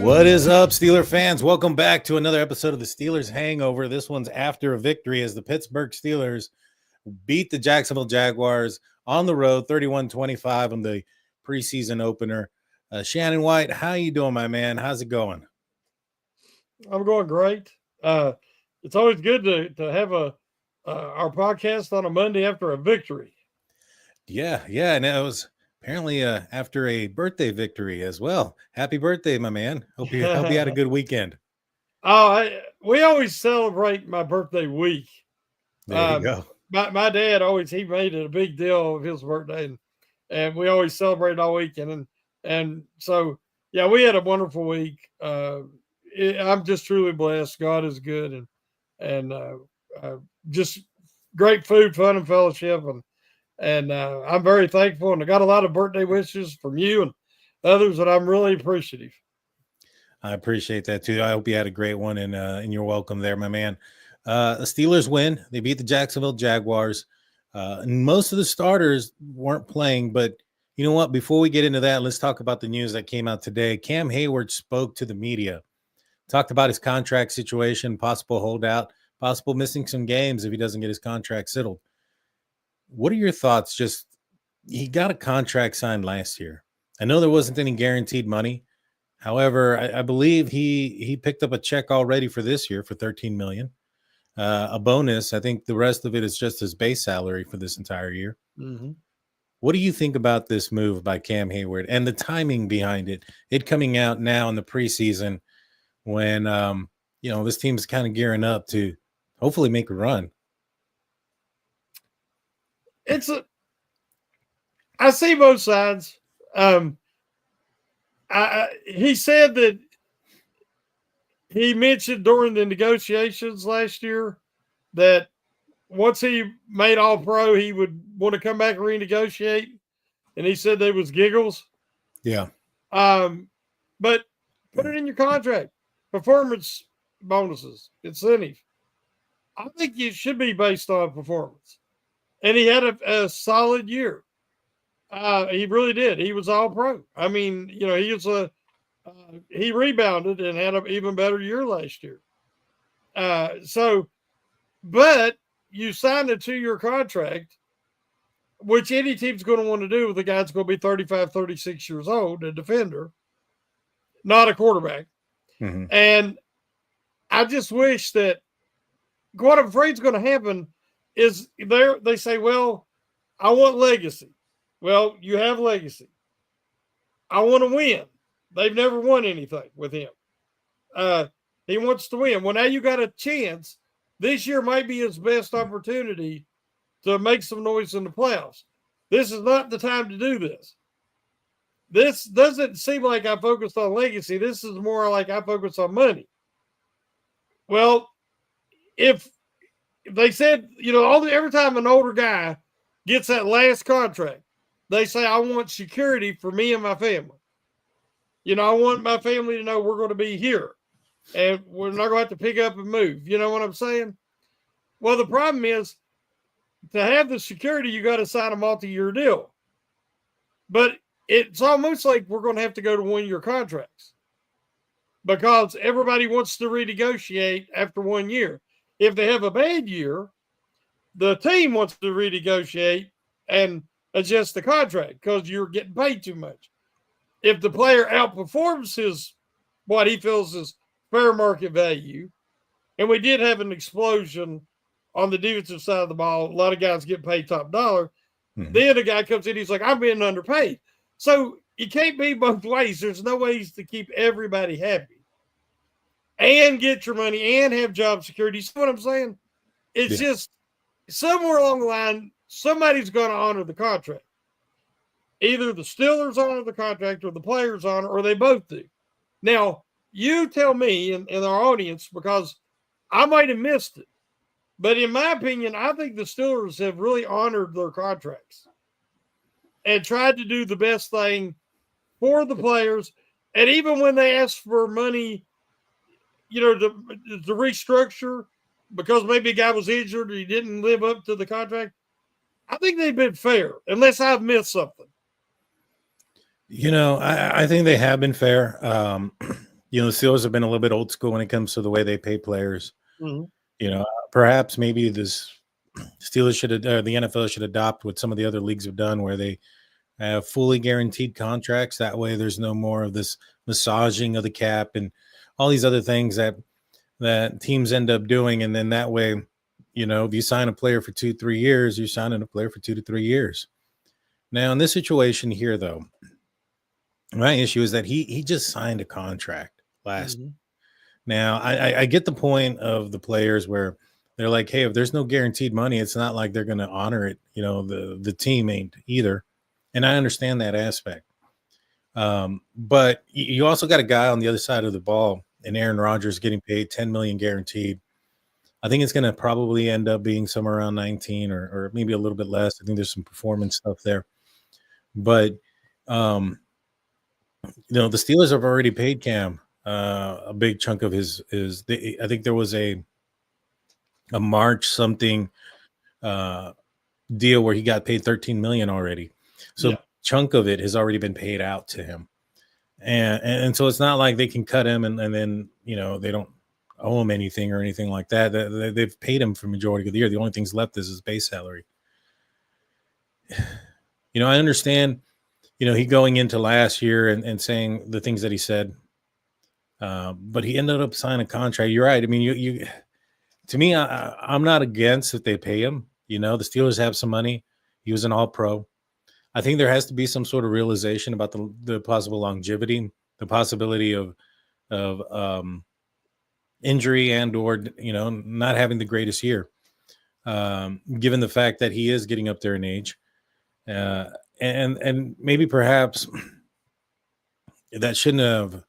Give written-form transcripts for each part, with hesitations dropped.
What is up, Steeler fans? Welcome back to another episode of the Steelers Hangover. This one's after a victory as the Pittsburgh Steelers beat the Jacksonville Jaguars on the road 31-25 on the preseason opener. Shannon White, how you doing, my man? How's it going? I'm going great. It's always good to have our podcast on a Monday after a victory. Yeah, and it was apparently after a birthday victory as well. Happy birthday, my man. Hope you had a good weekend. We always celebrate my birthday week. There you go. My dad he made it a big deal of his birthday, and we always celebrate all weekend. And so, yeah, we had a wonderful week. I'm just truly blessed. God is good, and just great food, fun, and fellowship, and I'm very thankful. And I got a lot of birthday wishes from you and others that I'm really appreciative. I appreciate that too. I hope you had a great one, and you're welcome there, my man. The Steelers win. They beat the Jacksonville Jaguars. And most of the starters weren't playing, but you know what? Before we get into that, let's talk about the news that came out today. Cam Heyward spoke to the media, talked about his contract situation, possible holdout, possible missing some games if he doesn't get his contract settled. What are your thoughts? Just, he got a contract signed last year. I know there wasn't any guaranteed money. However, I believe he picked up a check already for this year for $13 million. A bonus. I think the rest of it is just his base salary for this entire year. Mm-hmm. What do you think about this move by Cam Heyward and the timing behind it? It coming out now in the preseason when this team is kind of gearing up to hopefully make a run. I see both sides. He said that he mentioned during the negotiations last year that once he made All Pro, he would want to come back and renegotiate. And he said there was giggles. Yeah. But put it in your contract. Performance bonuses, incentive. I think it should be based on performance. And he had a solid year. He really did. He was All Pro. I mean, he rebounded and had an even better year last year. But you signed a 2-year contract, which any team's going to want to do with a guy that's going to be 35, 36 years old, a defender, not a quarterback. Mm-hmm. And I just wish that what I'm afraid is going to happen is they say, well, I want legacy. Well, you have legacy. I want to win. They've never won anything with him. He wants to win. Well, now you got a chance. This year might be his best opportunity to make some noise in the playoffs. This is not the time to do this. This doesn't seem like I focused on legacy. This is more like I focus on money. Well, if they said, every time an older guy gets that last contract, they say, I want security for me and my family. I want my family to know we're going to be here and we're not going to have to pick up and move. You know what I'm saying? Well, the problem is to have the security, you got to sign a multi-year deal. But it's almost like we're going to have to go to 1-year contracts because everybody wants to renegotiate after 1 year. If they have a bad year, the team wants to renegotiate and adjust the contract because you're getting paid too much. If the player outperforms what he feels is fair market value, and we did have an explosion on the defensive side of the ball, a lot of guys get paid top dollar. Mm-hmm. Then a guy comes in, he's like, I'm being underpaid. So you can't be both ways. There's no ways to keep everybody happy and get your money and have job security. You see what I'm saying? It's just somewhere along the line, somebody's going to honor the contract. Either the Steelers honor the contract or the players honor, or they both do. Now, you tell me and our audience, because I might have missed it, but in my opinion, I think the Steelers have really honored their contracts and tried to do the best thing for the players. And even when they asked for money, to restructure because maybe a guy was injured or he didn't live up to the contract, I think they've been fair, unless I've missed something. I think they have been fair. the Steelers have been a little bit old school when it comes to the way they pay players. Mm-hmm. Perhaps maybe this Steelers should the NFL should adopt what some of the other leagues have done, where they have fully guaranteed contracts. That way, there's no more of this massaging of the cap and all these other things that teams end up doing. And then that way, if you sign a player for 2-3 years, you're signing a player for 2 to 3 years. Now, in this situation here, though, my issue is that he just signed a contract last. Mm-hmm. Now, I get the point of the players where they're like, hey, if there's no guaranteed money, it's not like they're going to honor it. The team ain't either. And I understand that aspect. But you also got a guy on the other side of the ball, and Aaron Rodgers getting paid $10 million guaranteed. I think it's going to probably end up being somewhere around 19 or maybe a little bit less. I think there's some performance stuff there. But, the Steelers have already paid Cam a big chunk of his I think there was a March something deal where he got paid $13 million already. So chunk of it has already been paid out to him. And so it's not like they can cut him and then, they don't owe him anything or anything like that. They've paid him for majority of the year. The only thing's left is his base salary. I understand, he going into last year and saying the things that he said, but he ended up signing a contract. You're right. I mean, to me, I'm not against if they pay him. The Steelers have some money. He was an all-pro. I think there has to be some sort of realization about the possible longevity, the possibility of injury and or not having the greatest year, given the fact that he is getting up there in age, and maybe perhaps that shouldn't have.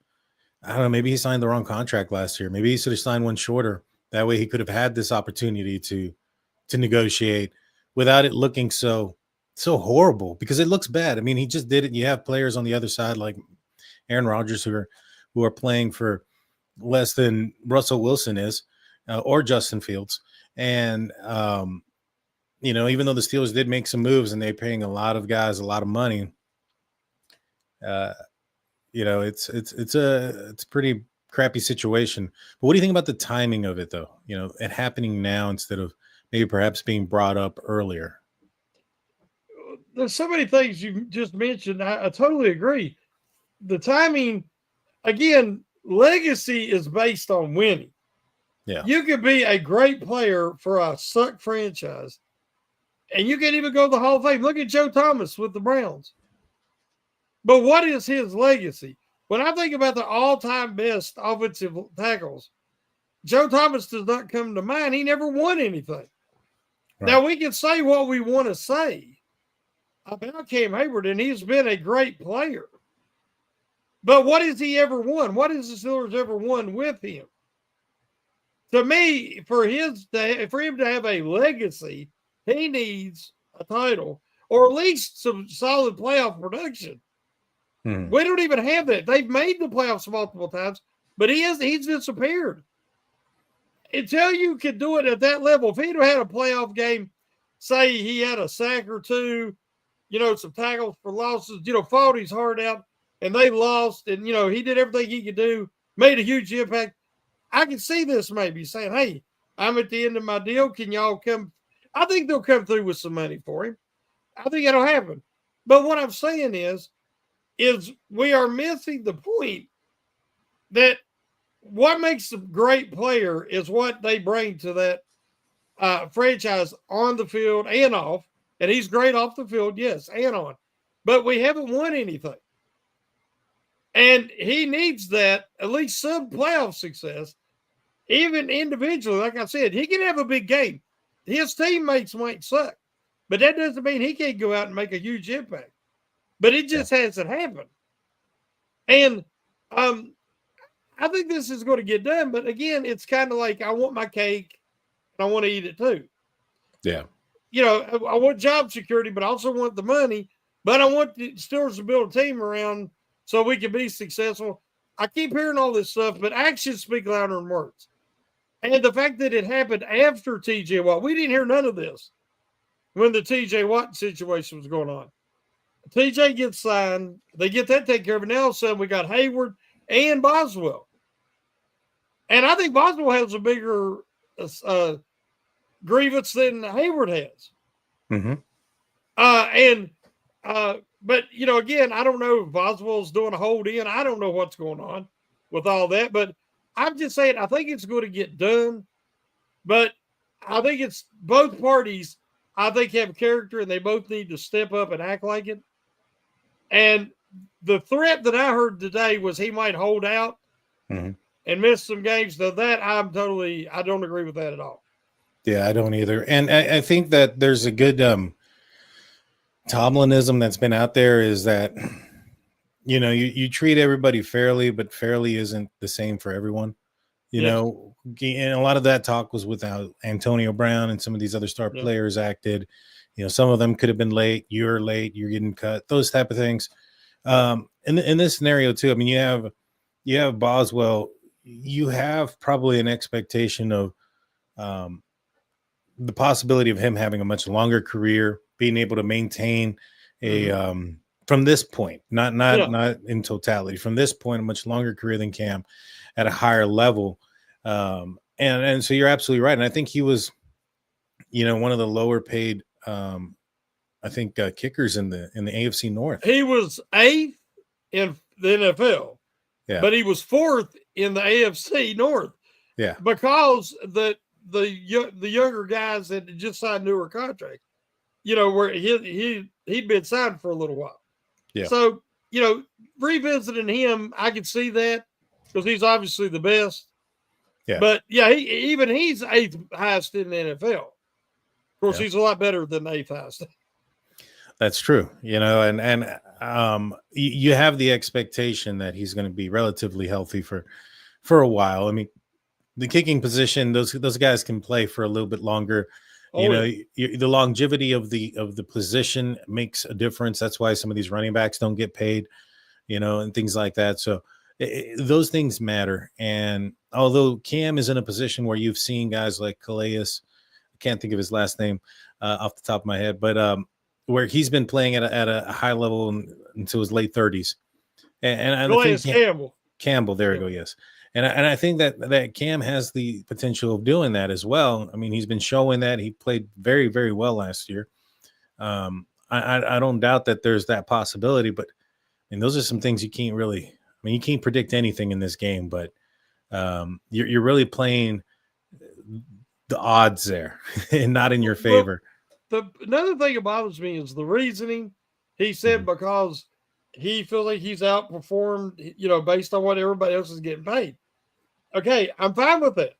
I don't know. Maybe he signed the wrong contract last year. Maybe he should have signed one shorter. That way, he could have had this opportunity to negotiate without it looking so horrible, because it looks bad. I mean, he just did it. You have players on the other side like Aaron Rodgers who are playing for less than Russell Wilson is, or Justin Fields. And, even though the Steelers did make some moves and they're paying a lot of guys a lot of money, it's a pretty crappy situation. But what do you think about the timing of it, though? It happening now instead of maybe perhaps being brought up earlier. There's so many things you just mentioned. I totally agree. The timing, again, legacy is based on winning. Yeah. You could be a great player for a suck franchise, and you can't even go to the Hall of Fame. Look at Joe Thomas with the Browns. But what is his legacy? When I think about the all-time best offensive tackles, Joe Thomas does not come to mind. He never won anything. Right. Now, we can say what we want to say about Cam Heyward, and he's been a great player. But what has he ever won? What has the Steelers ever won with him? To me, for him to have a legacy, he needs a title or at least some solid playoff production. We don't even have that. They've made the playoffs multiple times, but he's disappeared. Until you can do it at that level, if he'd have had a playoff game, say he had a sack or two, some tackles for losses, fought his heart out, and they lost, and, he did everything he could do, made a huge impact, I can see this maybe saying, hey, I'm at the end of my deal. Can y'all come? I think they'll come through with some money for him. I think it'll happen. But what I'm saying is we are missing the point that what makes a great player is what they bring to that franchise on the field and off. And he's great off the field, yes, and on. But we haven't won anything. And he needs that, at least some playoff success, even individually. Like I said, he can have a big game. His teammates might suck, but that doesn't mean he can't go out and make a huge impact. But it just hasn't happened. And I think this is going to get done. But again, it's kind of like I want my cake and I want to eat it too. Yeah. I want job security, but I also want the money. But I want the Steelers to build a team around so we can be successful. I keep hearing all this stuff, but actions speak louder than words. And the fact that it happened after T.J. Watt, we didn't hear none of this when the T.J. Watt situation was going on. T.J. gets signed. They get that taken care of. And now all of a sudden we got Heyward and Boswell. And I think Boswell has a bigger grievance than Heyward has. Mm-hmm. But again, I don't know if Boswell's doing a hold in. I don't know what's going on with all that. But I'm just saying, I think it's going to get done. But I think it's both parties. I think have character, and they both need to step up and act like it. And the threat that I heard today was he might hold out and miss some games. So that I don't agree with that at all. Yeah, I don't either. And I think that there's a good Tomlinism that's been out there is that, you treat everybody fairly, but fairly isn't the same for everyone. And a lot of that talk was with how Antonio Brown and some of these other star players acted. Some of them could have been late. You're late. You're getting cut. Those type of things. In this scenario too, I mean, you have Boswell. You have probably an expectation of the possibility of him having a much longer career, being able to maintain a from this point, not in totality, from this point, a much longer career than Cam at a higher level. And so you're absolutely right. And I think he was, one of the lower paid I think kickers in the AFC North. He was 8th in the NFL, but he was 4th in the AFC North. Yeah, because the younger guys that just signed newer contracts, where he'd been signed for a little while. Yeah. So revisiting him, I could see that because he's obviously the best. Yeah. But yeah, he's 8th highest in the NFL. Of course, he's a lot better than the 8th highest. That's true, and you have the expectation that he's going to be relatively healthy for a while. I mean, the kicking position, those guys can play for a little bit longer. The longevity of the position makes a difference. That's why some of these running backs don't get paid, and things like that. So those things matter. And although Cam is in a position where you've seen guys like Calais, I can't think of his last name off the top of my head, but where he's been playing at a high level until his late 30s. And I think Campbell, there we go, yes. And I think that Cam has the potential of doing that as well. I mean, he's been showing that. He played very, very well last year. I don't doubt that there's that possibility, but those are some things you can't really. I mean, you can't predict anything in this game, but you're really playing the odds there and not in your favor. Another thing that bothers me is the reasoning. He said because he feels like he's outperformed, based on what everybody else is getting paid. Okay, I'm fine with that.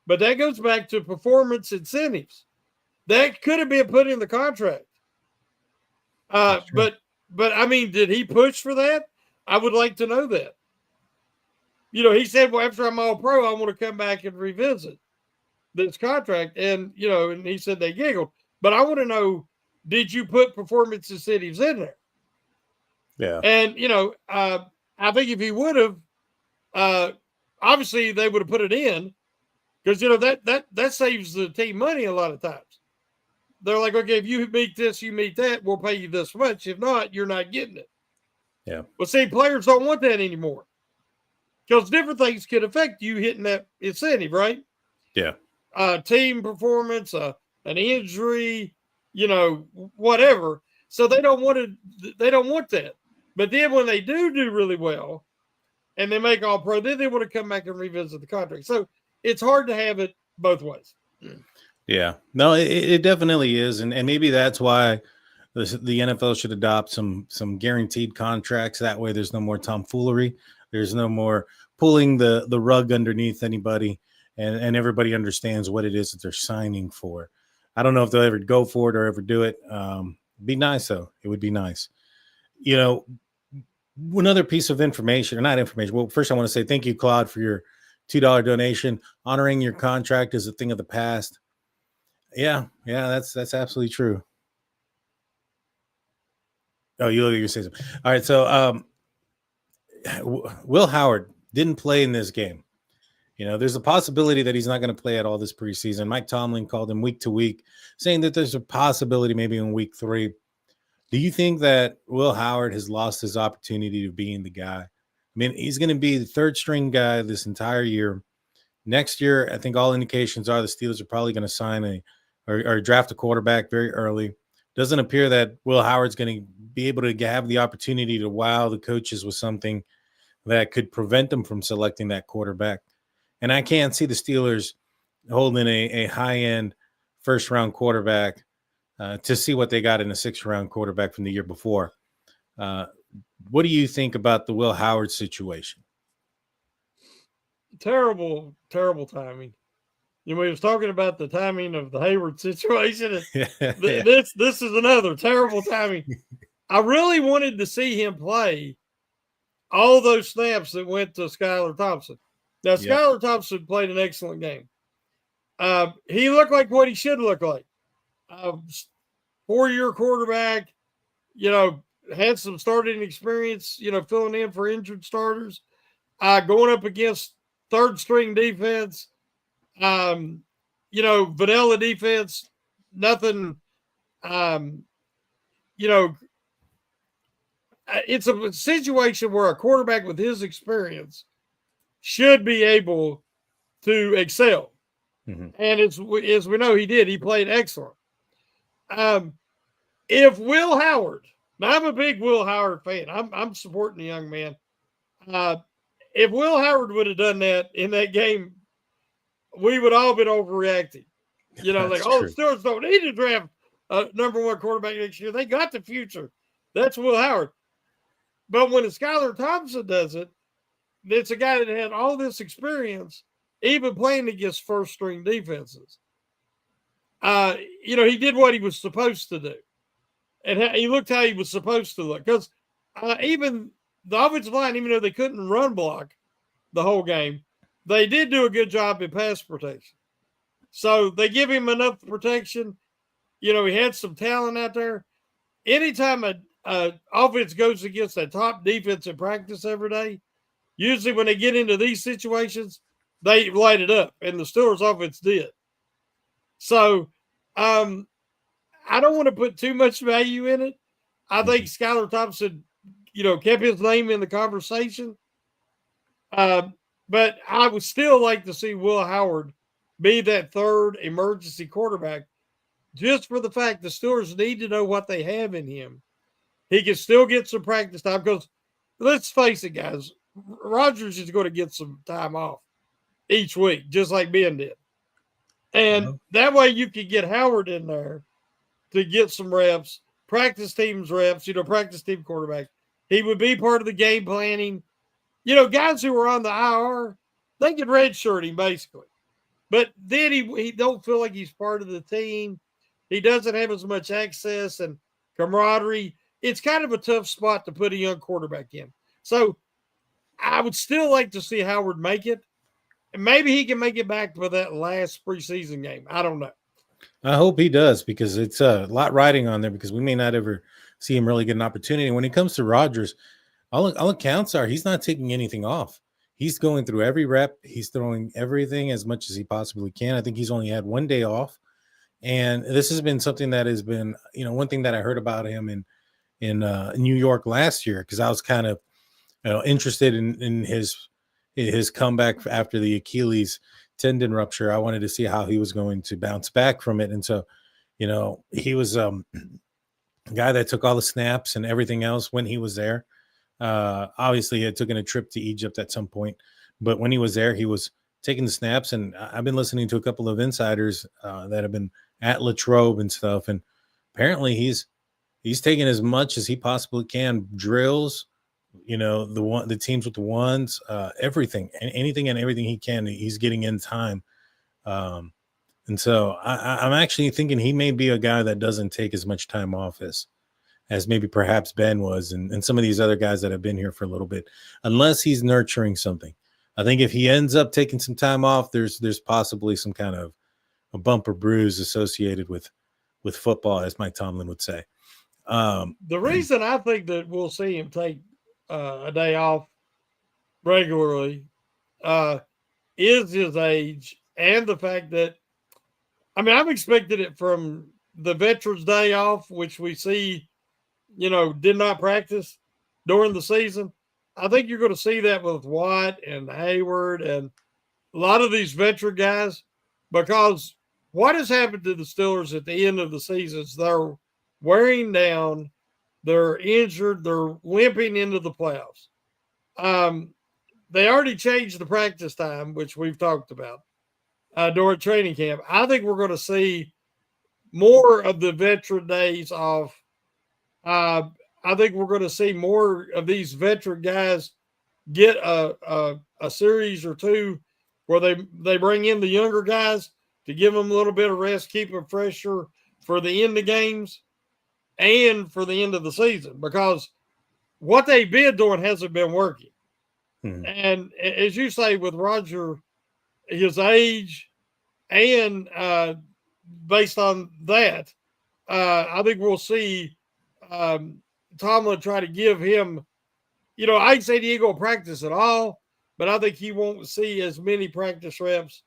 But that goes back to performance incentives. That could have been put in the contract. But I mean, did he push for that? I would like to know that. He said, well, after I'm all pro, I want to come back and revisit this contract. And, and he said they giggled. But I want to know, did you put performance incentives in there? Yeah. And, I think if he would have, obviously they would have put it in because, that saves the team money a lot of times. They're like, okay, if you meet this, you meet that, we'll pay you this much. If not, you're not getting it. Yeah. Well, see, players don't want that anymore because different things can affect you hitting that incentive, right? Yeah. Team performance, an injury, whatever. So they don't want that. But then when they do really well and they make all pro, then they want to come back and revisit the contract. So it's hard to have it both ways. Yeah, no, it definitely is. And maybe that's why the NFL should adopt some guaranteed contracts. That way there's no more tomfoolery. There's no more pulling the rug underneath anybody. And everybody understands what it is that they're signing for. I don't know if they'll ever go for it or ever do it. Be nice, though. It would be nice. Another piece of information, or not information. Well, first I want to say thank you, Claude, for your $2 donation. Honoring your contract is a thing of the past. Yeah, that's absolutely true. Oh, you say something. All right, so Will Howard didn't play in this game. There's a possibility that he's not going to play at all this preseason. Mike Tomlin called him week to week, saying that there's a possibility maybe in week 3. Do you think that Will Howard has lost his opportunity to being the guy? I mean, he's going to be the third string guy this entire year Next year, I think all indications are the Steelers are probably going to sign or draft a quarterback very early. Doesn't appear that Will Howard's going to be able to have the opportunity to wow the coaches with something that could prevent them from selecting that quarterback. And I can't see the Steelers holding a high-end first-round quarterback to see what they got in a sixth-round quarterback from the year before. What do you think about the Will Howard situation? Terrible, terrible timing. We was talking about the timing of the Heyward situation. This is another terrible timing. I really wanted to see him play all those snaps that went to Skylar Thompson. Now, Skylar Thompson played an excellent game. He looked like what he should look like. 4-year quarterback, had some starting experience, filling in for injured starters, going up against third-string defense, vanilla defense, nothing, it's a situation where a quarterback with his experience should be able to excel. Mm-hmm. And as we know, he did. He played excellent. If Will Howard, now I'm a big Will Howard fan. I'm supporting the young man. If Will Howard would have done that in that game, we would all been overreacting. The Steelers don't need to draft a number one quarterback next year. They got the future. That's Will Howard. But when Skylar Thompson does it, it's a guy that had all this experience, even playing against first-string defenses. He did what he was supposed to do. And he looked how he was supposed to look. Because even the offensive line, even though they couldn't run block the whole game, they did do a good job in pass protection. So they give him enough protection. He had some talent out there. Anytime a offense goes against a top defense in practice every day, usually when they get into these situations, they light it up, and the Steelers offense did. So I don't want to put too much value in it. I think Skylar Thompson, kept his name in the conversation. But I would still like to see Will Howard be that third emergency quarterback, just for the fact the Steelers need to know what they have in him. He can still get some practice time because, let's face it, guys, Rodgers is going to get some time off each week, just like Ben did. And that way you can get Howard in there to get some reps, practice teams reps, practice team quarterback. He would be part of the game planning. Guys who are on the IR, they can redshirt him basically. But then he don't feel like he's part of the team. He doesn't have as much access and camaraderie. It's kind of a tough spot to put a young quarterback in. So I would still like to see Howard make it. And maybe he can make it back for that last preseason game. I don't know. I hope he does, because it's a lot riding on there, because we may not ever see him really get an opportunity. When it comes to Rodgers, all accounts are he's not taking anything off. He's going through every rep. He's throwing everything as much as he possibly can. I think he's only had one day off. And this has been something that has been, one thing that I heard about him in New York last year, because I was kind of interested in his comeback after the Achilles tendon rupture. I wanted to see how he was going to bounce back from it. And so, he was a guy that took all the snaps and everything else when he was there. Obviously, he had taken a trip to Egypt at some point, but when he was there, he was taking the snaps. And I've been listening to a couple of insiders that have been at Latrobe and stuff, and apparently he's taking as much as he possibly can, drills, the teams with the ones, everything, and anything and everything he can, he's getting in time. And so I'm actually thinking he may be a guy that doesn't take as much time off as maybe perhaps Ben was, and some of these other guys that have been here for a little bit, unless he's nurturing something. I think if he ends up taking some time off, there's possibly some kind of a bump or bruise associated with football, as Mike Tomlin would say. The reason I think that we'll see him take a day off regularly is his age, and the fact that, I'm expecting it from the Veterans Day off, which we see, did not practice during the season. I think you're going to see that with Watt and Heyward and a lot of these veteran guys, because what has happened to the Steelers at the end of the season is they're wearing down, they're injured, they're limping into the playoffs. They already changed the practice time, which we've talked about during training camp. I think we're going to see more of the veteran days off. I think we're going to see more of these veteran guys get a series or two where they bring in the younger guys to give them a little bit of rest, keep them fresher for the end of games and for the end of the season, because what they've been doing hasn't been working. And as you say, with Roger, his age, and based on that, I think we'll see Tomlin try to give him, I'd say he ain't going to practice at all, but I think he won't see as many practice reps,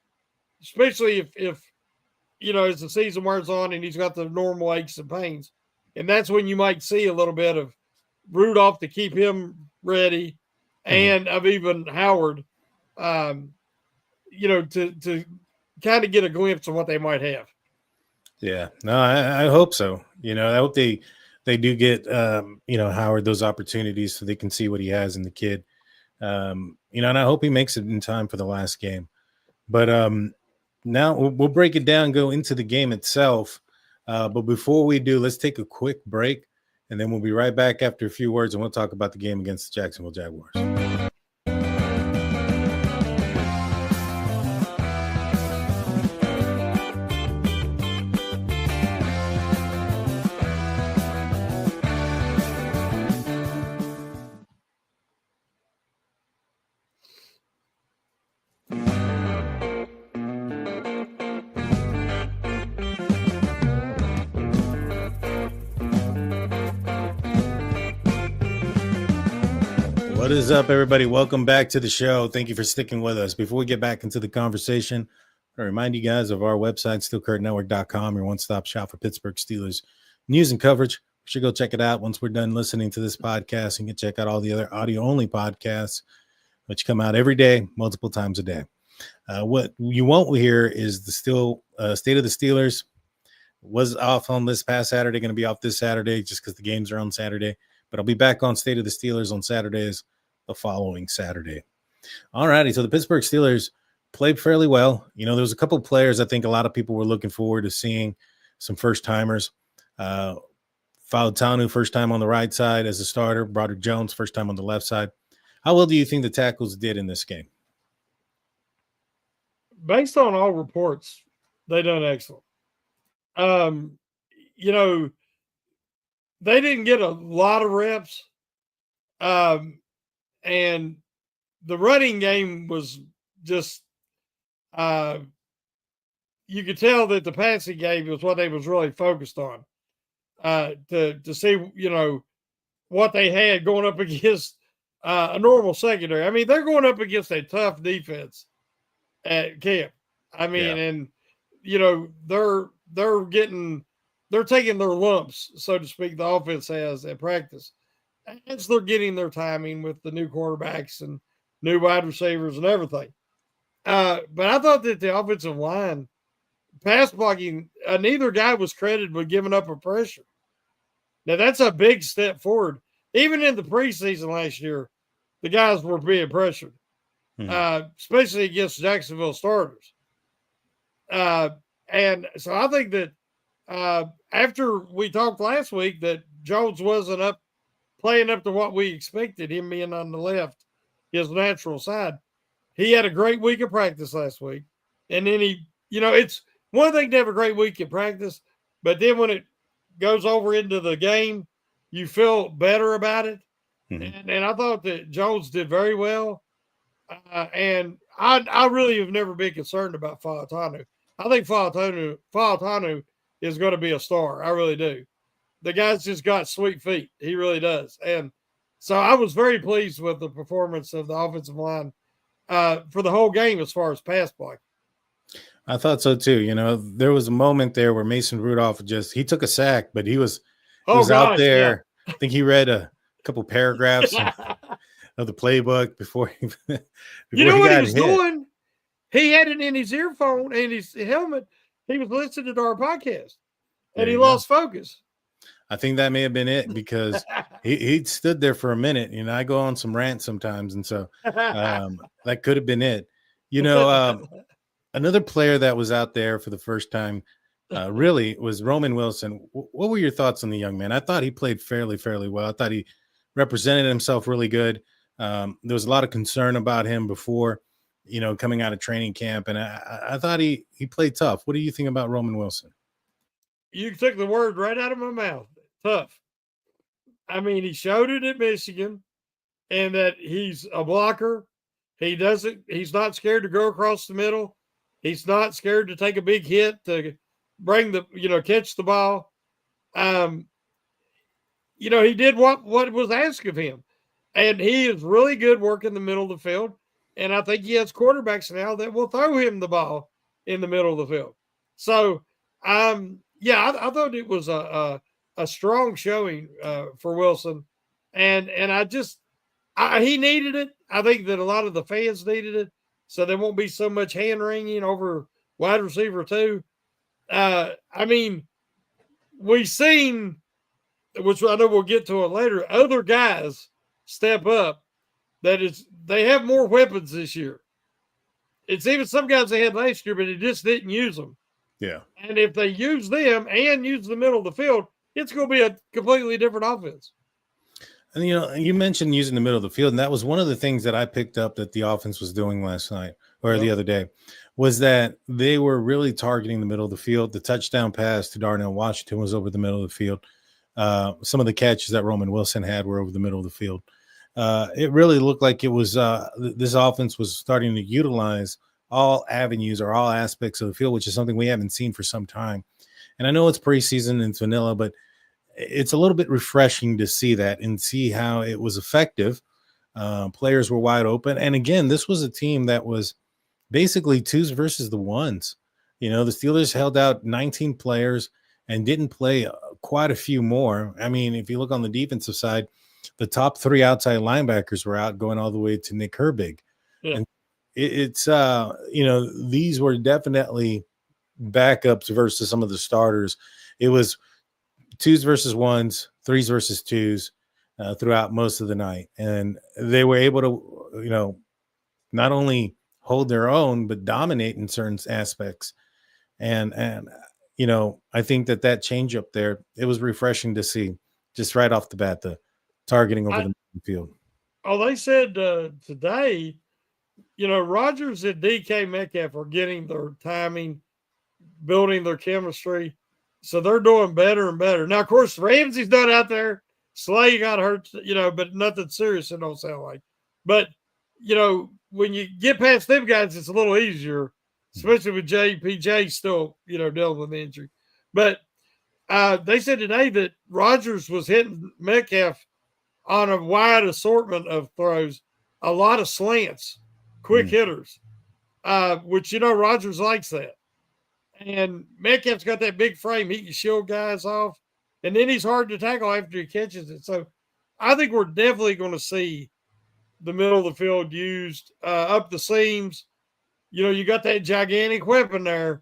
especially if as the season wears on and he's got the normal aches and pains. And that's when you might see a little bit of Rudolph to keep him ready, and of even Howard, to kind of get a glimpse of what they might have. Yeah, no, I hope so. I hope they do get, Howard those opportunities so they can see what he has in the kid. And I hope he makes it in time for the last game. But now we'll break it down, go into the game itself. But before we do, let's take a quick break, and then we'll be right back after a few words, and we'll talk about the game against the Jacksonville Jaguars. What is up, everybody? Welcome back to the show. Thank you for sticking with us. Before we get back into the conversation, I remind you guys of our website, steelcurtainnetwork.com, your one-stop shop for Pittsburgh Steelers news and coverage. You should go check it out once we're done listening to this podcast, and you can check out all the other audio-only podcasts, which come out every day, multiple times a day. What you won't hear is the state of the Steelers. Was off on this past Saturday, going to be off this Saturday just because the games are on Saturday. But I'll be back on State of the Steelers on Saturdays the following Saturday. All righty, so the Pittsburgh Steelers played fairly well. There was a couple of players I think a lot of people were looking forward to seeing, some first-timers. Fautanu, first time on the right side as a starter. Broderick Jones, first time on the left side. How well do you think the tackles did in this game? Based on all reports, they done excellent. They didn't get a lot of reps. And the running game was just, you could tell that the passing game was what they was really focused on, to see, what they had going up against a normal secondary. I mean, they're going up against a tough defense at camp. I mean, and, they're taking their lumps, so to speak, the offense has at practice, as they're getting their timing with the new quarterbacks and new wide receivers and everything. But I thought that the offensive line, pass blocking, neither guy was credited with giving up a pressure. Now, that's a big step forward. Even in the preseason last year, the guys were being pressured, especially against Jacksonville starters. And so I think that after we talked last week that Jones wasn't playing up to what we expected, him being on the left, his natural side, he had a great week of practice last week. And then it's one thing to have a great week in practice, but then when it goes over into the game, you feel better about it. And I thought that Jones did very well. And I really have never been concerned about Fautanu. I think Fautanu is going to be a star. I really do. The guy's just got sweet feet. He really does. And so I was very pleased with the performance of the offensive line for the whole game as far as pass block. I thought so too. There was a moment there where Mason Rudolph he took a sack, but he was out there. Yeah. I think he read a couple paragraphs of the playbook before he what he was doing? he had it in his earphone and his helmet. He was listening to our podcast, and he There you lost go. focus. I think that may have been it because he stood there for a minute. You know, I go on some rants sometimes, and so that could have been it. You know, another player that was out there for the first time really was Roman Wilson. What were your thoughts on the young man? I thought he played fairly well. I thought he represented himself really good. There was a lot of concern about him before, you know, coming out of training camp, and I thought he played tough. What do you think about Roman Wilson? You took the word right out of my mouth. Tough. I mean, he showed it at Michigan, and that he's a blocker. He's not scared to go across the middle. He's not scared to take a big hit to catch the ball. He did what was asked of him. And he is really good working the middle of the field. And I think he has quarterbacks now that will throw him the ball in the middle of the field. So, I thought it was a strong showing for Wilson. And he needed it. I think that a lot of the fans needed it. So there won't be so much hand wringing over wide receiver 2. We've seen, which I know we'll get to it later, other guys step up. They have more weapons this year. It's even some guys they had last year, but they just didn't use them. Yeah. And if they use them and use the middle of the field, it's going to be a completely different offense. And, you know, you mentioned using the middle of the field, and that was one of the things that I picked up that the offense was doing last night or the other day, was that they were really targeting the middle of the field. The touchdown pass to Darnell Washington was over the middle of the field. Some of the catches that Roman Wilson had were over the middle of the field. It really looked like it was this offense was starting to utilize all avenues or all aspects of the field, which is something we haven't seen for some time. And I know it's preseason and it's vanilla, but it's a little bit refreshing to see that and see how it was effective. Players were wide open. And again, this was a team that was basically 2s versus the 1s. You know, the Steelers held out 19 players and didn't play quite a few more. I mean, if you look on the defensive side, the top 3 outside linebackers were out, going all the way to Nick Herbig. Yeah. And it's these were definitely backups versus some of the starters. It was 2s versus 1s, 3s versus 2s throughout most of the night. And they were able to, not only hold their own, but dominate in certain aspects. And I think that change up there, it was refreshing to see just right off the bat, the targeting over the field. Oh, they said today, Rodgers and DK Metcalf are getting their timing, building their chemistry. So they're doing better and better. Now, of course, Ramsey's not out there. Slay got hurt, but nothing serious, it don't sound like. But, when you get past them guys, it's a little easier, especially with JPJ still, dealing with the injury. But they said today that Rodgers was hitting Metcalf on a wide assortment of throws, a lot of slants, quick hitters, which, Rodgers likes that. And Metcalf's got that big frame. He can shield guys off. And then he's hard to tackle after he catches it. So I think we're definitely going to see the middle of the field used up the seams. You got that gigantic weapon there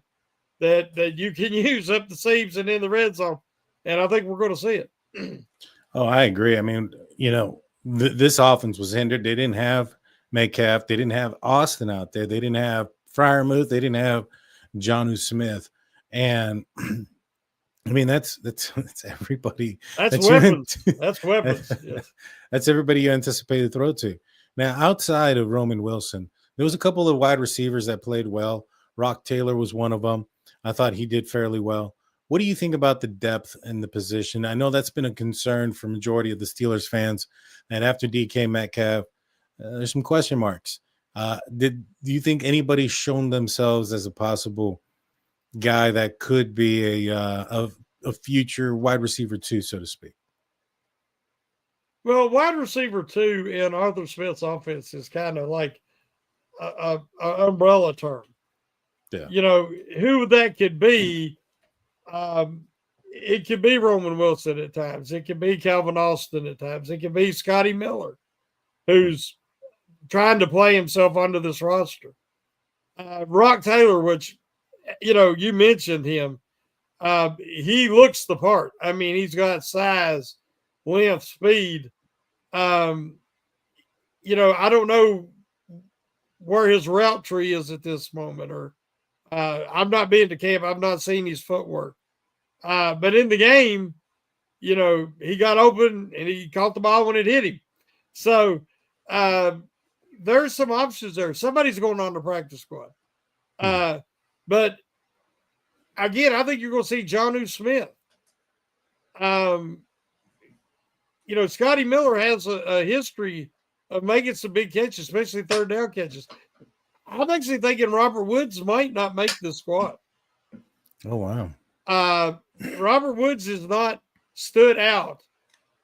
that you can use up the seams and in the red zone. And I think we're going to see it. Oh, I agree. I mean, this offense was hindered. They didn't have Metcalf. They didn't have Austin out there. They didn't have Freiermuth. They didn't have Jonnu Smith. And I mean, that's everybody. That's weapons. That's weapons. Yes. That's everybody you anticipate to throw to. Now, outside of Roman Wilson, there was a couple of wide receivers that played well. Rock Taylor was one of them. I thought he did fairly well. What do you think about the depth and the position? I know that's been a concern for majority of the Steelers fans. And after DK Metcalf, there's some question marks. Do you think anybody's shown themselves as a possible guy that could be a future wide receiver 2, so to speak? Well, wide receiver 2 in Arthur Smith's offense is kind of like a umbrella term. Yeah. Who that could be. It could be Roman Wilson at times. It could be Calvin Austin at times. It could be Scotty Miller, who's trying to play himself onto this roster. Rock Taylor, which, you mentioned him. He looks the part. I mean, he's got size, length, speed. I don't know where his route tree is at this moment, or I've not been to camp. I've not seen his footwork. But in the game, he got open and he caught the ball when it hit him. So there's some options there. Somebody's going on the practice squad. But again, I think you're going to see Jonnu Smith. Scotty Miller has a history of making some big catches, especially third down catches. I'm actually thinking Robert Woods might not make the squad. Oh, wow. Robert Woods has not stood out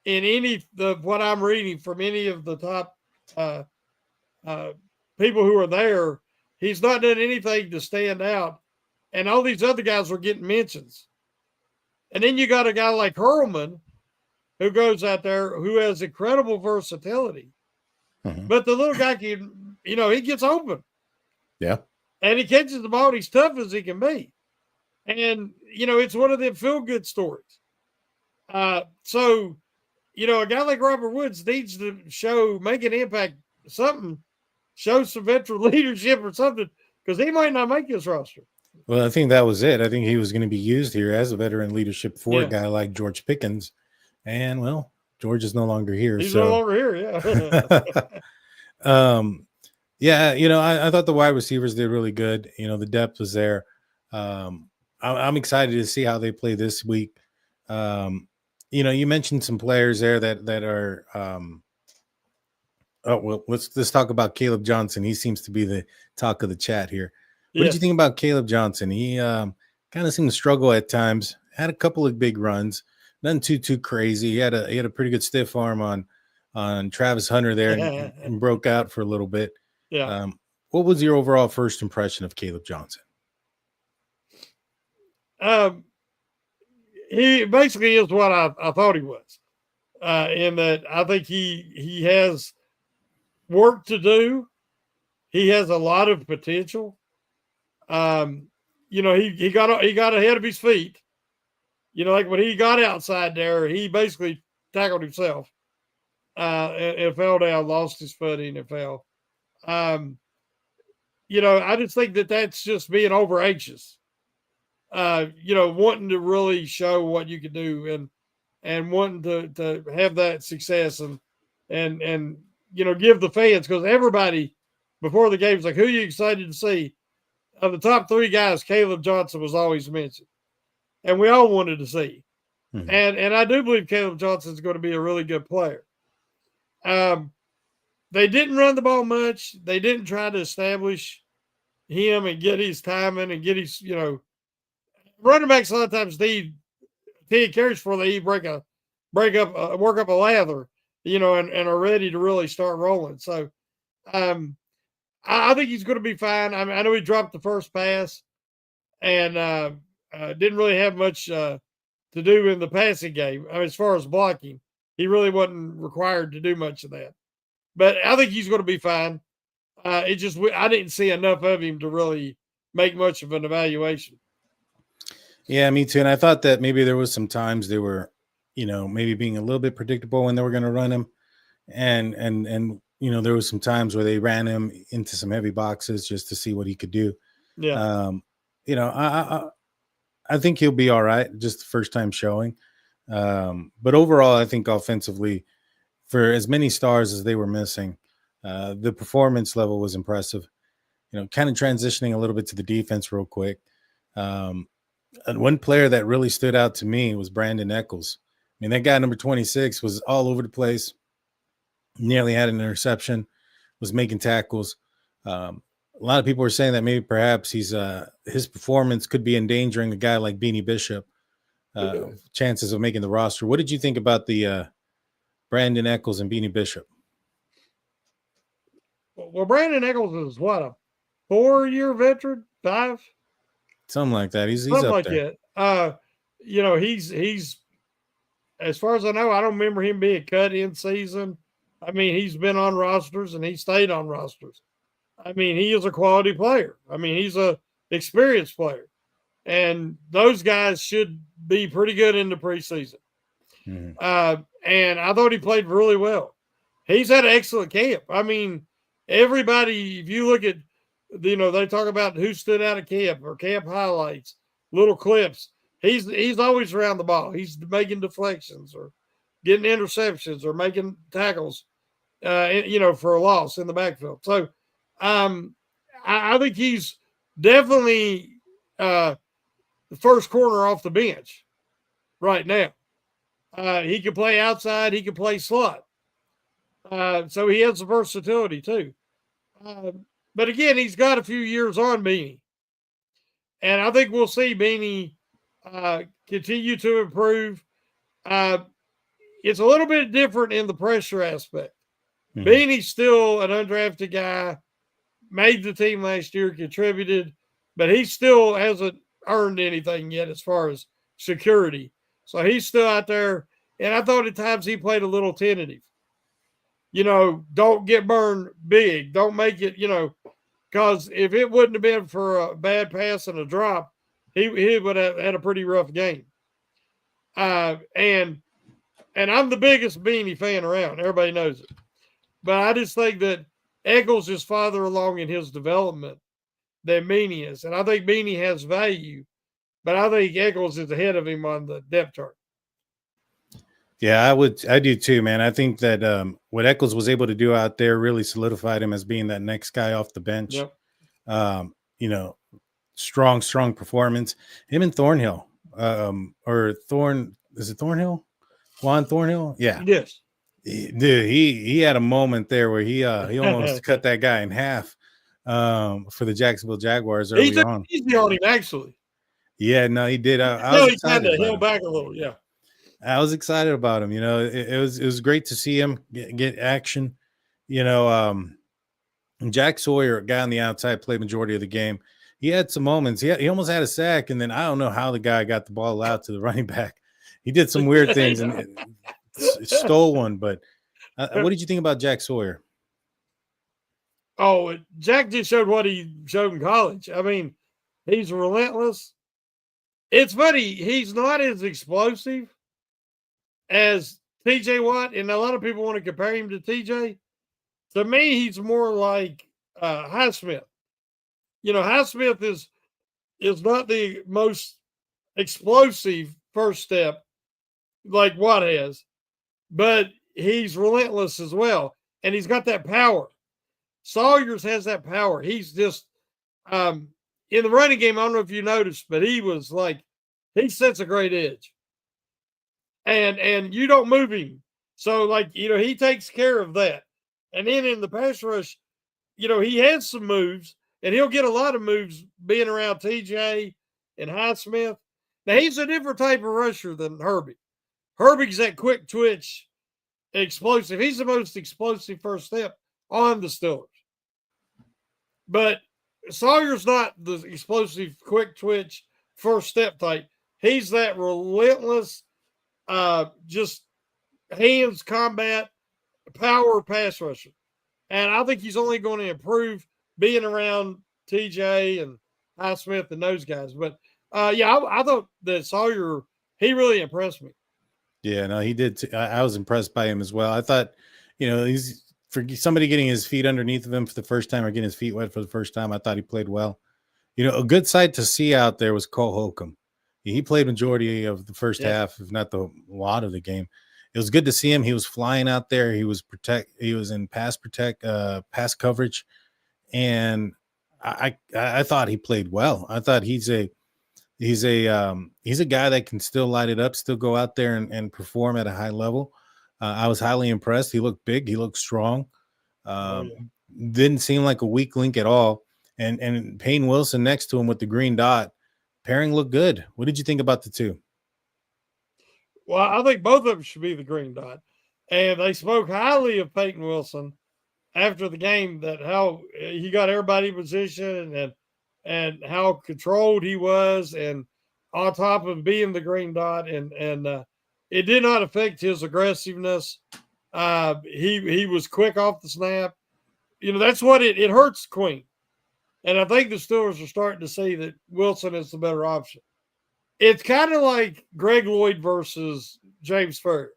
in any of what I'm reading from any of the top people who are there. He's not done anything to stand out. And all these other guys were getting mentions. And then you got a guy like Hurlman who goes out there who has incredible versatility. Mm-hmm. But the little guy can, he gets open. Yeah. And he catches the ball and he's tough as he can be. And, it's one of them feel-good stories. So, a guy like Robert Woods needs to make an impact, show some veteran leadership or something, because he might not make this roster. Well, I think that was it. I think he was going to be used here as a veteran leadership for a guy like George Pickens. And, well, George is no longer here. He's no longer here, yeah. I thought the wide receivers did really good. The depth was there. I'm excited to see how they play this week. You mentioned some players there that are let's talk about Caleb Johnson. He seems to be the talk of the chat here. What did you think about Caleb Johnson? He kind of seemed to struggle at times. Had a couple of big runs, nothing too crazy. He had a pretty good stiff arm on Travis Hunter there and broke out for a little bit. Yeah. What was your overall first impression of Caleb Johnson? He basically is what I thought he was, in that I think he has work to do. He has a lot of potential. He got ahead of his feet. Like when he got outside there, he basically tackled himself and fell down, lost his footing and fell. I just think that's just being over anxious. Wanting to really show what you can do and wanting to have that success and give the fans, because everybody before the game was like, who are you excited to see? Of the top three guys, Caleb Johnson was always mentioned, and we all wanted to see. Mm-hmm. And I do believe Caleb Johnson is going to be a really good player. They didn't run the ball much. They didn't try to establish him and get his timing and get his, running backs a lot of times need 10 carries before they work up a lather, and are ready to really start rolling. So I think he's going to be fine. I know he dropped the first pass and didn't really have much to do in the passing game. As far as blocking, he really wasn't required to do much of that. But I think he's going to be fine. I didn't see enough of him to really make much of an evaluation. Yeah, me too. And I thought that maybe there was some times they were, maybe being a little bit predictable when they were going to run him. And there was some times where they ran him into some heavy boxes just to see what he could do. Yeah. I think he'll be all right. Just the first time showing. But overall, I think offensively, for as many stars as they were missing, the performance level was impressive. Kind of transitioning a little bit to the defense real quick. And one player that really stood out to me was Brandon Echols. I mean, that guy number 26 was all over the place. Nearly had an interception, was making tackles. A lot of people were saying that maybe perhaps his performance could be endangering a guy like Beanie Bishop, chances of making the roster. What did you think about the Brandon Echols and Beanie Bishop? Well, Brandon Echols is what, a 4-year veteran? 5? Something like that. He's Something up like there. That. He's as far as I know, I don't remember him being cut in season. I mean, he's been on rosters and he stayed on rosters. I mean, he is a quality player. I mean, he's a experienced player. And those guys should be pretty good in the preseason. Mhm. And I thought he played really well. He's had an excellent camp. I mean, everybody, if you look at, they talk about who stood out at camp or camp highlights, little clips. He's always around the ball. He's making deflections or getting interceptions or making tackles, for a loss in the backfield. So, I think he's definitely the first corner off the bench right now. He can play outside. He can play slot. So he has the versatility too. But again, he's got a few years on Beanie. And I think we'll see Beanie continue to improve. It's a little bit different in the pressure aspect. Mm-hmm. Beanie's still an undrafted guy, made the team last year, contributed, but he still hasn't earned anything yet as far as security. So he's still out there. And I thought at times he played a little tentative. Don't get burned big. Don't make it, because if it wouldn't have been for a bad pass and a drop, he would have had a pretty rough game. And I'm the biggest Beanie fan around. Everybody knows it. But I just think that Eccles is farther along in his development than Beanie is. And I think Beanie has value, but I think Eccles is ahead of him on the depth chart. Yeah, I do too, man. I think that what Eccles was able to do out there really solidified him as being that next guy off the bench. Yep. Strong performance. Him and Thornhill, is it Thornhill? Juan Thornhill? Yeah. Yes. He had a moment there where he almost cut that guy in half for the Jacksonville Jaguars early on. Easy on him, actually. Yeah, no, he did. I was excited. He kind of held back a little, yeah. I was excited about him. It was great to see him get action. Jack Sawyer, guy on the outside, played majority of the game. He had some moments. He almost had a sack, and then I don't know how the guy got the ball out to the running back. He did some weird things and stole one. But what did you think about Jack Sawyer? Oh, Jack just showed what he showed in college. I mean, he's relentless. It's funny. He's not as explosive as TJ Watt, and a lot of people want to compare him to TJ. To me, he's more like Highsmith. Highsmith is not the most explosive first step like Watt has, but he's relentless as well, and he's got that power. Sawyers has that power. He's just in the running game. I don't know if you noticed, but he sets a great edge. And you don't move him. So, he takes care of that. And then in the pass rush, he has some moves, and he'll get a lot of moves being around TJ and Highsmith. Now, he's a different type of rusher than Herbie. Herbie's that quick twitch, explosive. He's the most explosive first step on the Steelers. But Sawyer's not the explosive, quick twitch, first step type. He's that relentless, just hands combat power pass rusher. And I think he's only going to improve being around TJ and Highsmith and those guys. But I thought that Sawyer, he really impressed me. Yeah, no, he did. I was impressed by him as well. I thought, he's for somebody getting his feet underneath of him for the first time or getting his feet wet for the first time. I thought he played well. A good sight to see out there was Cole Holcomb. He played majority of the first half, if not the lot of the game. It was good to see him. He was flying out there. He was in pass coverage. And I thought he played well. I thought he's a guy that can still light it up, still go out there and perform at a high level. I was highly impressed. He looked big. He looked strong. Didn't seem like a weak link at all. And Payne Wilson next to him with the green dot. Pairing looked good. What did you think about the two? Well, I think both of them should be the green dot. And they spoke highly of Peyton Wilson after the game, that how he got everybody in position and how controlled he was, and on top of being the green dot. And it did not affect his aggressiveness. He was quick off the snap. that's what it hurts Queen. And I think the Steelers are starting to see that Wilson is the better option. It's kind of like Greg Lloyd versus James Ferrier.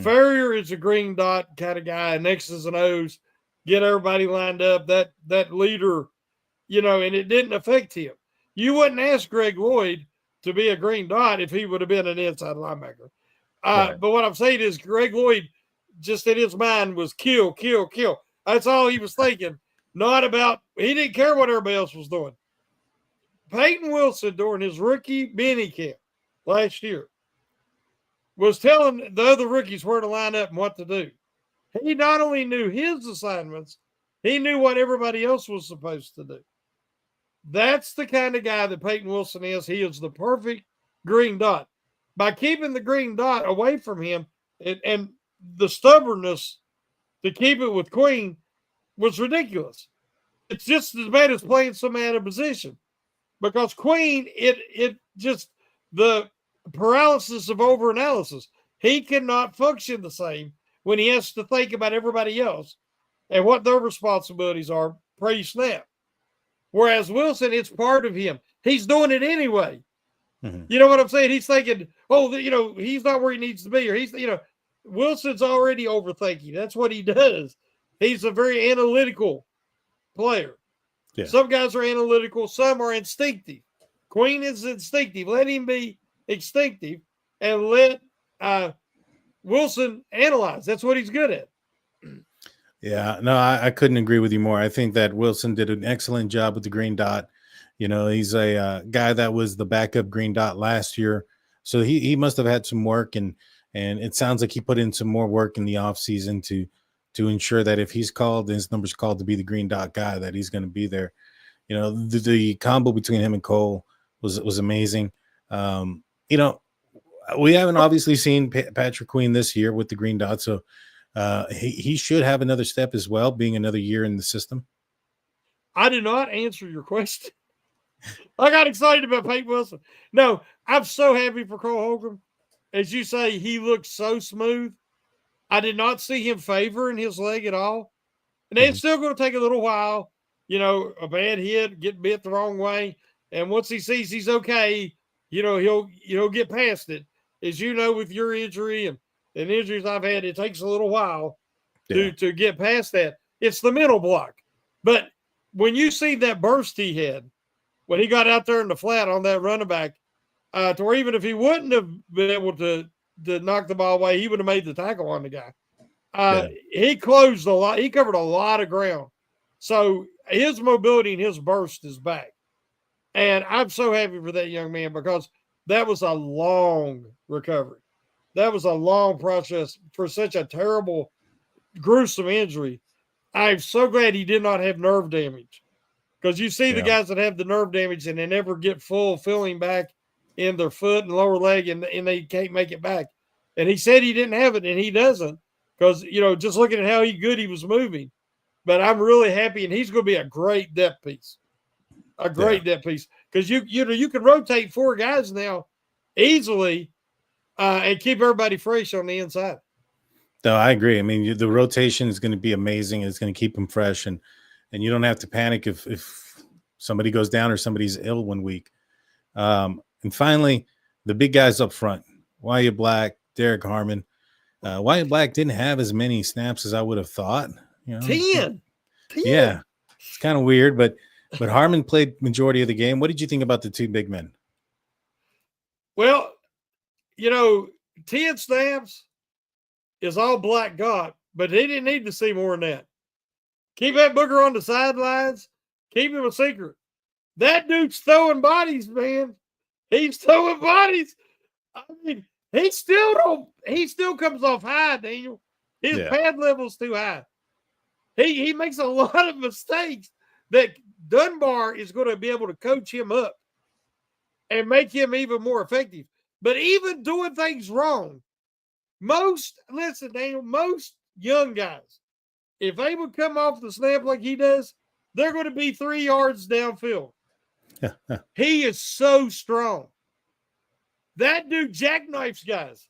Ferrier is a green dot kind of guy, and X's and O's, get everybody lined up, that leader, and it didn't affect him. You wouldn't ask Greg Lloyd to be a green dot if he would have been an inside linebacker. Right. But what I'm saying is Greg Lloyd, just in his mind, was kill, kill, kill. That's all he was thinking. Not about, he didn't care what everybody else was doing. Peyton Wilson, during his rookie minicamp last year, was telling the other rookies where to line up and what to do. He not only knew his assignments, he knew what everybody else was supposed to do. That's the kind of guy that Peyton Wilson is. He is the perfect green dot. By keeping the green dot away from him and the stubbornness to keep it with Queen was ridiculous. It's just as bad as playing somebody out of position, because Queen, it just the paralysis of overanalysis. He cannot function the same when he has to think about everybody else and what their responsibilities are pre-snap. Whereas Wilson, it's part of him. He's doing it anyway. Mm-hmm. You know what I'm saying? He's thinking, he's not where he needs to be, or Wilson's already overthinking. That's what he does. He's a very analytical player. Yeah. Some guys are analytical. Some are instinctive. Queen is instinctive. Let him be instinctive and let Wilson analyze. That's what he's good at. Yeah, no, I couldn't agree with you more. I think that Wilson did an excellent job with the green dot. He's a guy that was the backup green dot last year. So he must have had some work, and it sounds like he put in some more work in the offseason to ensure that if he's called, his number's called to be the green dot guy, that he's going to be there. The combo between him and Cole was amazing. We haven't obviously seen Patrick Queen this year with the green dot, so he should have another step as well, being another year in the system. I did not answer your question. I got excited about Peyton Wilson. No, I'm so happy for Cole Holcomb. As you say, he looks so smooth. I did not see him favoring his leg at all. And it's still going to take a little while, a bad hit, get bit the wrong way. And once he sees he's okay, he'll get past it. As you know, with your injury and injuries I've had, it takes a little while to get past that. It's the mental block. But when you see that burst he had, when he got out there in the flat on that running back, to where even if he wouldn't have been able to knock the ball away, he would have made the tackle on the guy. He closed a lot. He covered a lot of ground. So his mobility and his burst is back. And I'm so happy for that young man, because that was a long recovery. That was a long process for such a terrible, gruesome injury. I'm so glad he did not have nerve damage, because you see the guys that have the nerve damage and they never get full feeling back in their foot and lower leg, and they can't make it back. And he said he didn't have it, and he doesn't, because, just looking at how good he was moving. But I'm really happy, and he's going to be a great depth piece. A great depth piece. Because you can rotate 4 guys now easily and keep everybody fresh on the inside. No, I agree. I mean, the rotation is going to be amazing. It's going to keep them fresh, and you don't have to panic if somebody goes down or somebody's ill one week. And finally, the big guys up front: Wyatt Black, Derek Harmon. Wyatt Black didn't have as many snaps as I would have thought. 10. Yeah, it's kind of weird, but Harmon played majority of the game. What did you think about the two big men? Well, 10 snaps is all Black got, but he didn't need to see more than that. Keep that booger on the sidelines. Keep him a secret. That dude's throwing bodies, man. He's throwing bodies. I mean, he still comes off high, Daniel. His pad level's too high. He makes a lot of mistakes that Dunbar is going to be able to coach him up and make him even more effective. But even doing things wrong, most young guys, if they would come off the snap like he does, they're going to be 3 yards downfield. He is so strong. That dude jackknifes guys.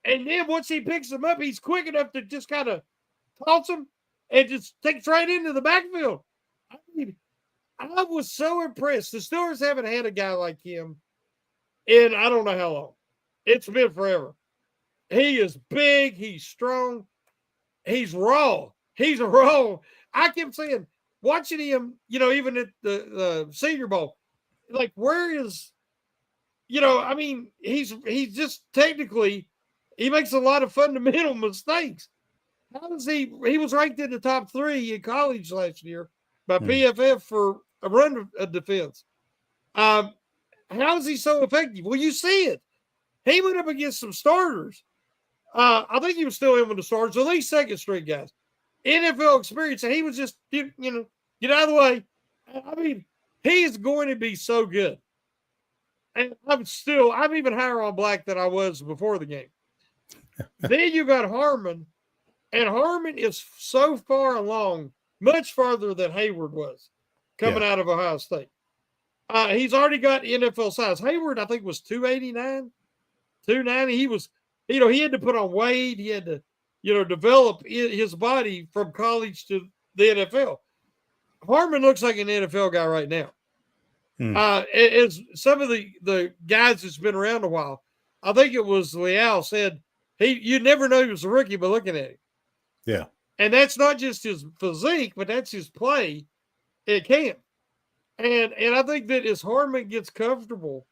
And then once he picks them up, he's quick enough to just kind of toss them and just takes right into the backfield. I mean, I was so impressed. The Steelers haven't had a guy like him in I don't know how long. It's been forever. He is big. He's strong. He's raw. He's raw. I kept saying, watching him, even at the Senior Bowl, like, where is, I mean, he's just technically, he makes a lot of fundamental mistakes. How is he was ranked in the top 3 in college last year by PFF for a run defense. How is he so effective? Well, you see it. He went up against some starters. I think he was still in with the starters, at least second string guys. NFL experience, and he was just, get out of the way. I mean, he is going to be so good. And I'm even higher on Black than I was before the game. Then you got Harmon, and Harmon is so far along, much farther than Heyward was coming out of Ohio State. He's already got NFL size. Heyward, I think, was 289, 290. He was, he had to put on weight. He had to, develop his body from college to the NFL. Harmon looks like an NFL guy right now. As some of the guys that's been around a while, I think it was Leal said, you never know he was a rookie by looking at him. Yeah. And that's not just his physique, but that's his play at camp. And I think that as Harmon gets comfortable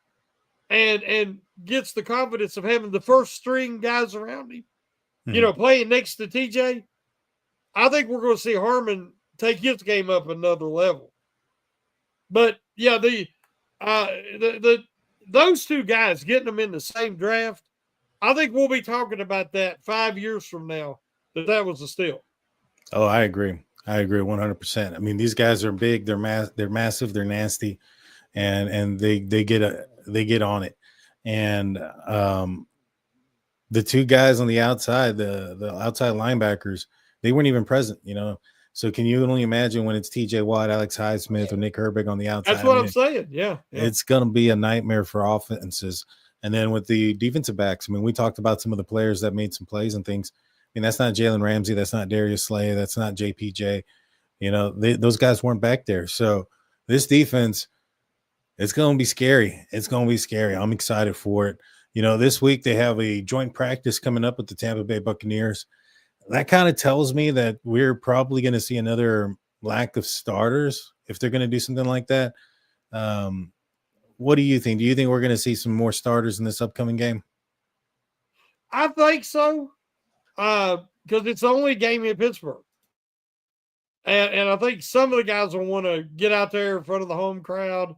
and gets the confidence of having the first string guys around him, playing next to TJ, I think we're going to see Harmon take his game up another level. But yeah, those two guys, getting them in the same draft, I think we'll be talking about that 5 years from now, that was a steal. Oh, I agree. I agree 100%. I mean, these guys are big. They're massive. They're nasty, and they get on it. And the two guys on the outside, the outside linebackers, they weren't even present. So can you only imagine when it's T.J. Watt, Alex Highsmith, or Nick Herbig on the outside? That's what I'm saying. Yeah. It's going to be a nightmare for offenses. And then with the defensive backs, I mean, we talked about some of the players that made some plays and things. I mean, that's not Jalen Ramsey. That's not Darius Slay. That's not JPJ. Those guys weren't back there. So this defense, it's going to be scary. It's going to be scary. I'm excited for it. This week they have a joint practice coming up with the Tampa Bay Buccaneers. That kind of tells me that we're probably going to see another lack of starters if they're going to do something like that. What do you think? Do you think we're going to see some more starters in this upcoming game? I think so, because it's the only game in Pittsburgh. And I think some of the guys will want to get out there in front of the home crowd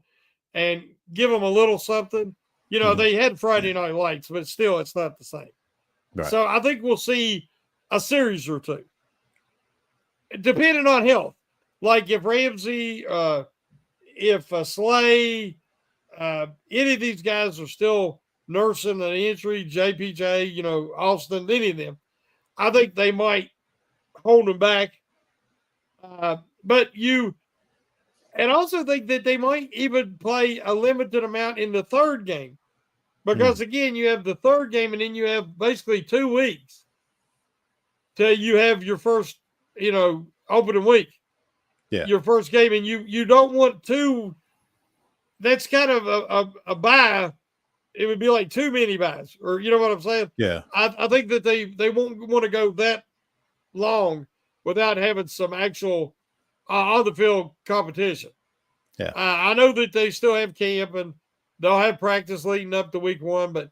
and give them a little something. They had Friday Night Lights, but still, it's not the same. Right. So I think we'll see a series or two, depending on health. Like if Ramsey, if Slay, any of these guys are still nursing an injury, JPJ, Austin, any of them, I think they might hold them back. But and also think that they might even play a limited amount in the third game. Because, again, you have the third game, and then you have basically 2 weeks till you have your first, opening week. Yeah. Your first game, and you don't want to – that's kind of a bye. It would be like too many buys, or you know what I'm saying? Yeah. I think that they won't want to go that long without having some actual on-the-field competition. Yeah. I know that they still have camp, and they'll have practice leading up to week 1, but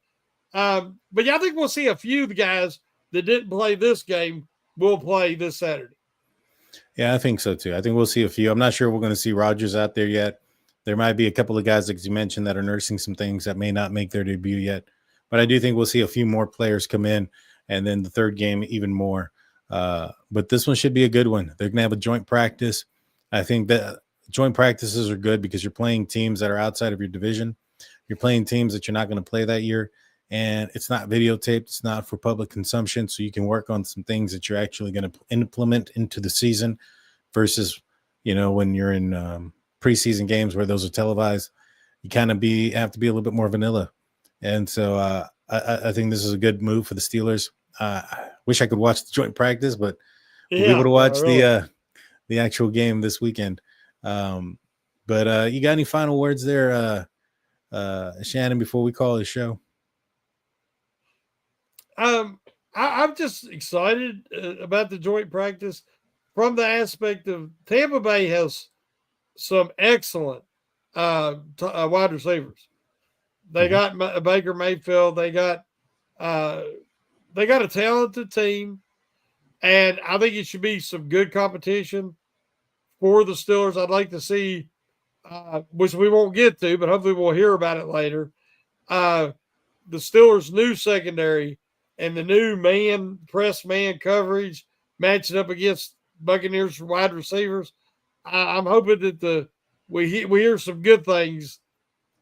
yeah, I think we'll see a few of the guys that didn't play this game will play this Saturday. Yeah, I think so too. I think we'll see a few. I'm not sure we're going to see Rodgers out there yet. There might be a couple of guys, like you mentioned, that are nursing some things that may not make their debut yet. But I do think we'll see a few more players come in, and then the third game even more. But this one should be a good one. They're going to have a joint practice. I think that joint practices are good because you're playing teams that are outside of your division. You're playing teams that you're not going to play that year, and it's not videotaped. It's not for public consumption, so you can work on some things that you're actually going to implement into the season versus, when you're in preseason games where those are televised, you kind of have to be a little bit more vanilla. And so I think this is a good move for the Steelers. I wish I could watch the joint practice, but be able to watch the actual game this weekend. But you got any final words there, Shannon, before we call the show? I'm just excited about the joint practice from the aspect of Tampa Bay has some excellent wide receivers. They got Baker Mayfield. They got a talented team, and I think it should be some good competition for the Steelers. I'd like to see, which we won't get to, but hopefully we'll hear about it later. The Steelers' new secondary and the new press man coverage matching up against Buccaneers wide receivers. I'm hoping that we hear some good things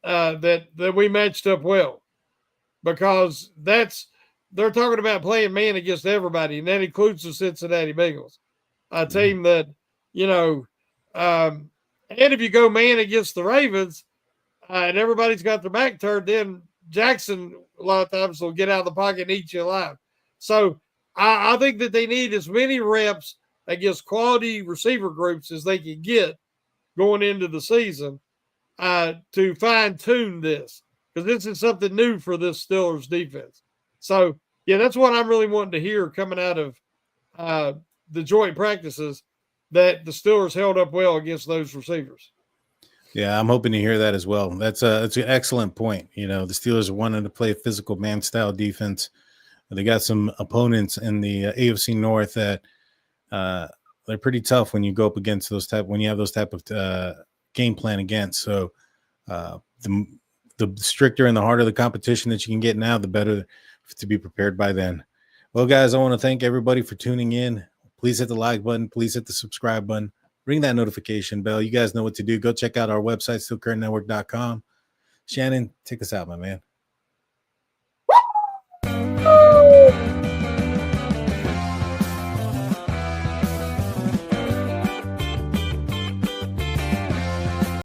that we matched up well, because they're talking about playing man against everybody, and that includes the Cincinnati Bengals, a team that, and if you go man against the Ravens and everybody's got their back turned, then Jackson a lot of times will get out of the pocket and eat you alive. So I think that they need as many reps against quality receiver groups as they can get going into the season to fine-tune this, because this is something new for this Steelers defense. So, yeah, that's what I'm really wanting to hear coming out of the joint practices, that the Steelers held up well against those receivers. Yeah, I'm hoping to hear that as well. That's an excellent point. The Steelers are wanting to play a physical man-style defense. They got some opponents in the AFC North that they're pretty tough when you go up against when you have those type of game plan against. So the stricter and the harder the competition that you can get now, the better to be prepared by then. Well, guys, I want to thank everybody for tuning in. Please hit the like button. Please hit the subscribe button. Ring that notification bell. You guys know what to do. Go check out our website, steelcurtaintnetwork.com. Shannon, take us out, my man.